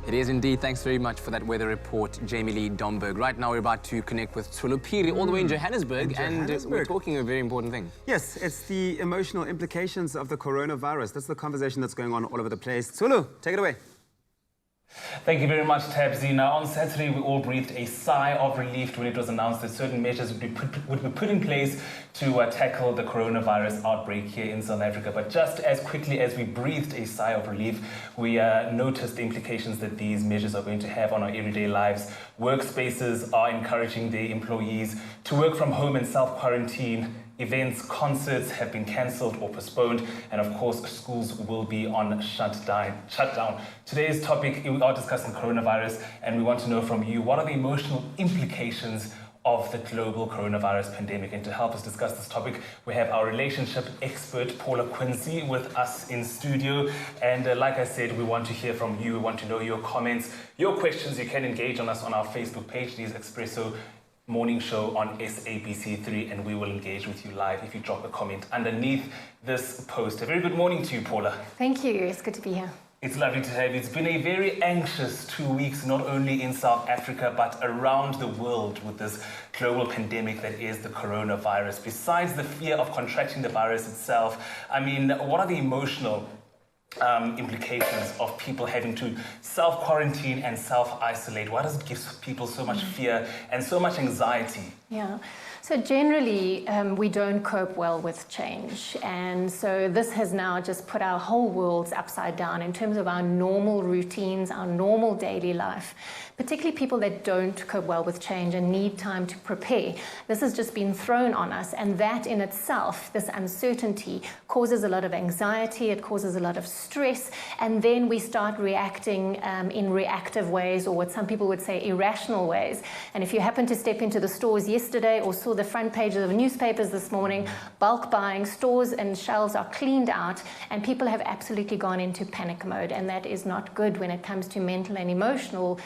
It is indeed. Thanks very much for that weather report, Jamie Lee Domberg. Right now we're about to connect with Tsulupiri all the way in Johannesburg, and we're talking a very important thing. Yes, it's the emotional implications of the coronavirus. That's the conversation that's going on all over the place. Tsulu, take it away. Thank you very much, Tabzi. Now, on Saturday, we all breathed a sigh of relief when it was announced that certain measures would be put in place to tackle the coronavirus outbreak here in South Africa. But just as quickly as we breathed a sigh of relief, we noticed the implications that these measures are going to have on our everyday lives. Workspaces are encouraging their employees to work from home and self-quarantine. Events, concerts have been cancelled or postponed, and of course, schools will be on shutdown. Today's topic, we are discussing coronavirus, and we want to know from you, what are the emotional implications of the global coronavirus pandemic? And to help us discuss this topic, we have our relationship expert, Paula Quinsee, with us in studio. And like I said, we want to hear from you. We want to know your comments, your questions. You can engage on us on our Facebook page. It is Expresso Morning Show on SABC3, and we will engage with you live if you drop a comment underneath this post. A very good morning to you, Paula. Thank you. It's good to be here. It's lovely to have you. It's been a very anxious 2 weeks, not only in South Africa, but around the world with this global pandemic that is the coronavirus. Besides the fear of contracting the virus itself, I mean, what are the emotional implications of people having to self-quarantine and self-isolate? Why does it give people so much fear and so much anxiety? Yeah. So generally, we don't cope well with change. And so this has now just put our whole worlds upside down in terms of our normal routines, our normal daily life. Particularly people that don't cope well with change and need time to prepare. This has just been thrown on us, and that in itself, this uncertainty, causes a lot of anxiety, it causes a lot of stress, and then we start reacting in reactive ways, or what some people would say irrational ways. And if you happen to step into the stores yesterday or saw the front pages of newspapers this morning, bulk buying, stores and shelves are cleaned out, and people have absolutely gone into panic mode, and that is not good when it comes to mental and emotional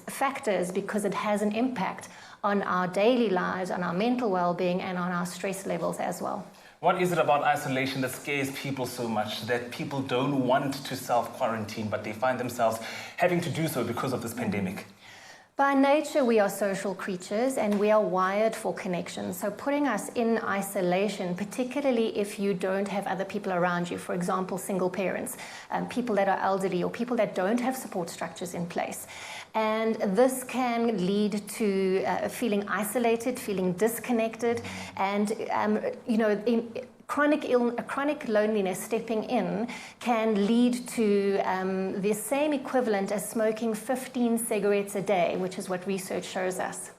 factors, because it has an impact on our daily lives, on our mental well-being, and on our stress levels as well. What is it about isolation that scares people so much that people don't want to self-quarantine, but they find themselves having to do so because of this pandemic? By nature, we are social creatures and we are wired for connection. So putting us in isolation, particularly if you don't have other people around you, for example, single parents, people that are elderly, or people that don't have support structures in place. And this can lead to feeling isolated, feeling disconnected, and chronic loneliness stepping in can lead to the same equivalent as smoking 15 cigarettes a day, which is what research shows us.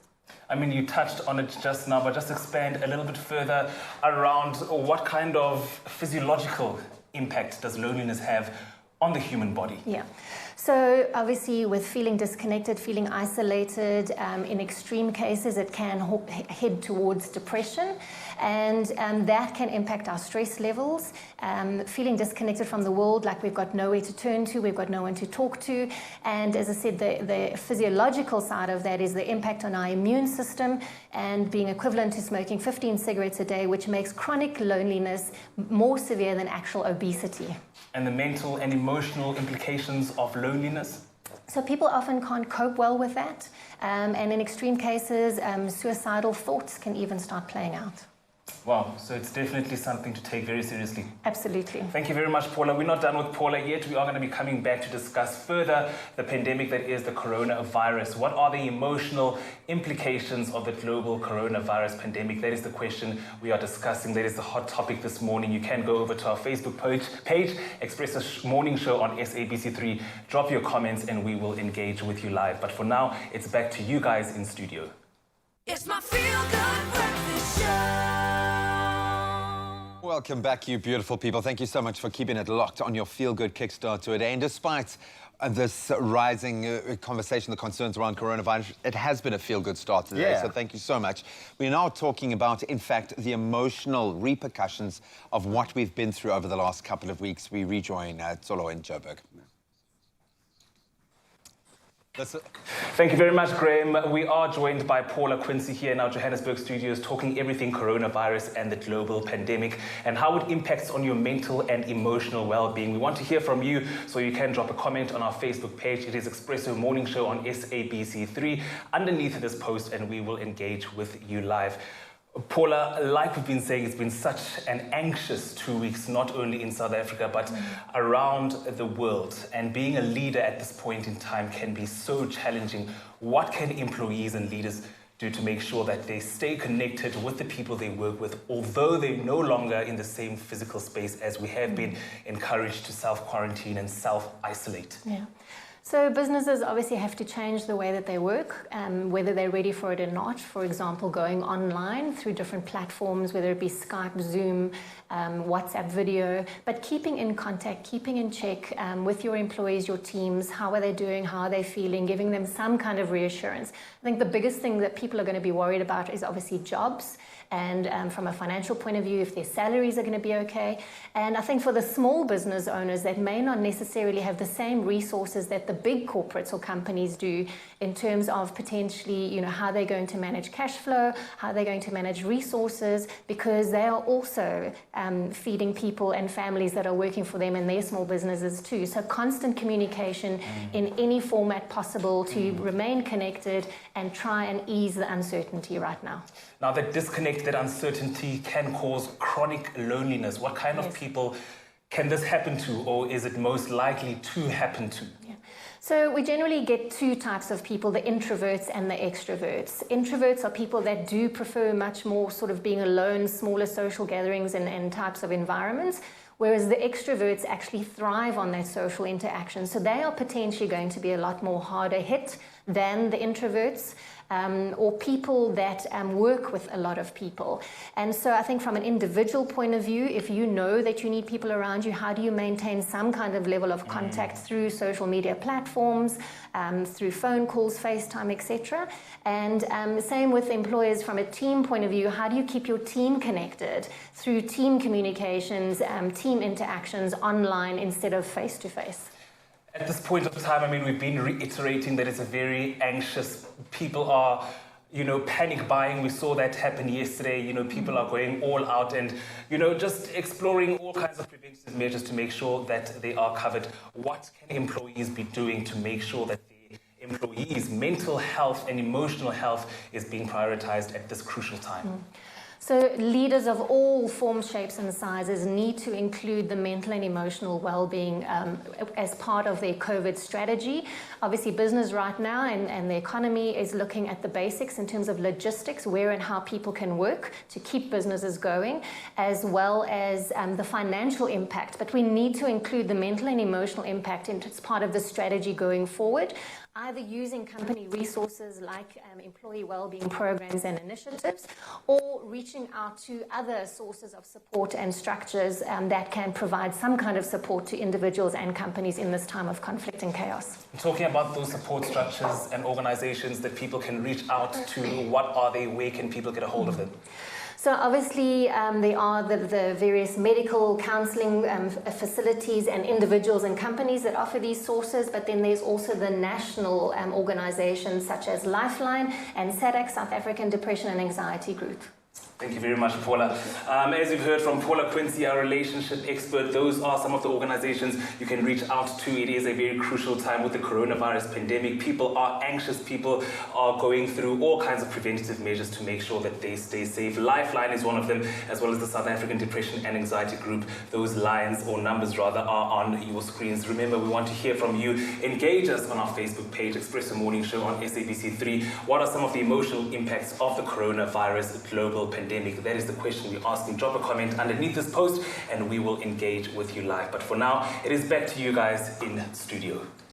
I mean, you touched on it just now, but just expand a little bit further around what kind of physiological impact does loneliness have on the human body? Yeah. So obviously with feeling disconnected, feeling isolated, in extreme cases it can head towards depression, and that can impact our stress levels. Feeling disconnected from the world, like we've got nowhere to turn to, we've got no one to talk to, and as I said, the physiological side of that is the impact on our immune system, and being equivalent to smoking 15 cigarettes a day, which makes chronic loneliness more severe than actual obesity. And the mental and emotional implications of loneliness? So people often can't cope well with that, and in extreme cases, suicidal thoughts can even start playing out. Wow, so it's definitely something to take very seriously. Absolutely. Thank you very much, Paula. We're not done with Paula yet. We are going to be coming back to discuss further the pandemic that is the coronavirus. What are the emotional implications of the global coronavirus pandemic? That is the question we are discussing. That is the hot topic this morning. You can go over to our Facebook page, Expresso Morning Show on SABC3. Drop your comments and we will engage with you live. But for now, it's back to you guys in studio. It's my feel-good breakfast show. Welcome back, you beautiful people. Thank you so much for keeping it locked on your feel-good kickstart to a day. And despite this rising conversation, the concerns around coronavirus, it has been a feel-good start today. So thank you so much. We're now talking about, in fact, the emotional repercussions of what we've been through over the last couple of weeks. We rejoin Tsolo in Joburg. Thank you very much, Graham. We are joined by Paula Quinsee here in our Johannesburg studios, talking everything coronavirus and the global pandemic and how it impacts on your mental and emotional well-being. We want to hear from you, so you can drop a comment on our Facebook page. It is Expresso Morning Show on SABC3 underneath this post, and we will engage with you live. Paula, like we've been saying, it's been such an anxious 2 weeks, not only in South Africa, but around the world. And being a leader at this point in time can be so challenging. What can employees and leaders do to make sure that they stay connected with the people they work with, although they're no longer in the same physical space, as we have been encouraged to self-quarantine and self-isolate? Yeah. So businesses obviously have to change the way that they work, whether they're ready for it or not. For example, going online through different platforms, whether it be Skype, Zoom, WhatsApp video, but keeping in contact, keeping in check with your employees, your teams. How are they doing? How are they feeling? Giving them some kind of reassurance. I think the biggest thing that people are going to be worried about is obviously jobs, and from a financial point of view, if their salaries are going to be okay. And I think for the small business owners that may not necessarily have the same resources that the big corporates or companies do, in terms of potentially, how they're going to manage cash flow, how they're going to manage resources, because they are also feeding people and families that are working for them in their small businesses too. So constant communication in any format possible to remain connected and try and ease the uncertainty right now. Now, that disconnect, that uncertainty can cause chronic loneliness. What kind of people can this happen to, or is it most likely to happen to? Yeah. So we generally get two types of people, the introverts and the extroverts. Introverts are people that do prefer much more sort of being alone, smaller social gatherings and types of environments, whereas the extroverts actually thrive on that social interaction. So they are potentially going to be a lot more harder hit than the introverts. Or people that work with a lot of people. And so I think from an individual point of view, if you know that you need people around you, how do you maintain some kind of level of contact through social media platforms, through phone calls, FaceTime, etc. And same with employers from a team point of view, how do you keep your team connected through team communications, team interactions online instead of face-to-face? At this point of time, we've been reiterating that it's a very anxious, people are, panic buying. We saw that happen yesterday. People are going all out and, just exploring all kinds of preventative measures to make sure that they are covered. What can employees be doing to make sure that the employees' mental health and emotional health is being prioritized at this crucial time? So leaders of all forms, shapes and sizes need to include the mental and emotional well-being as part of their COVID strategy. Obviously, business right now and the economy is looking at the basics in terms of logistics, where and how people can work to keep businesses going, as well as the financial impact. But we need to include the mental and emotional impact as part of the strategy going forward, either using company resources like employee well-being programs and initiatives, or reaching out to other sources of support and structures that can provide some kind of support to individuals and companies in this time of conflict and chaos. Talking about those support structures and organizations that people can reach out to, what are they? Where can people get a hold of them? So obviously there are the various medical counselling facilities and individuals and companies that offer these sources, but then there's also the national organisations such as Lifeline and SADC, South African Depression and Anxiety Group. Thank you very much, Paula. As you've heard from Paula Quinsee, our relationship expert, those are some of the organizations you can reach out to. It is a very crucial time with the coronavirus pandemic. People are anxious. People are going through all kinds of preventative measures to make sure that they stay safe. Lifeline is one of them, as well as the South African Depression and Anxiety Group. Those lines, or numbers rather, are on your screens. Remember, we want to hear from you. Engage us on our Facebook page, Expresso Morning Show on SABC3. What are some of the emotional impacts of the coronavirus global pandemic? That is the question we're asking. Drop a comment underneath this post and we will engage with you live. But for now, it is back to you guys in studio.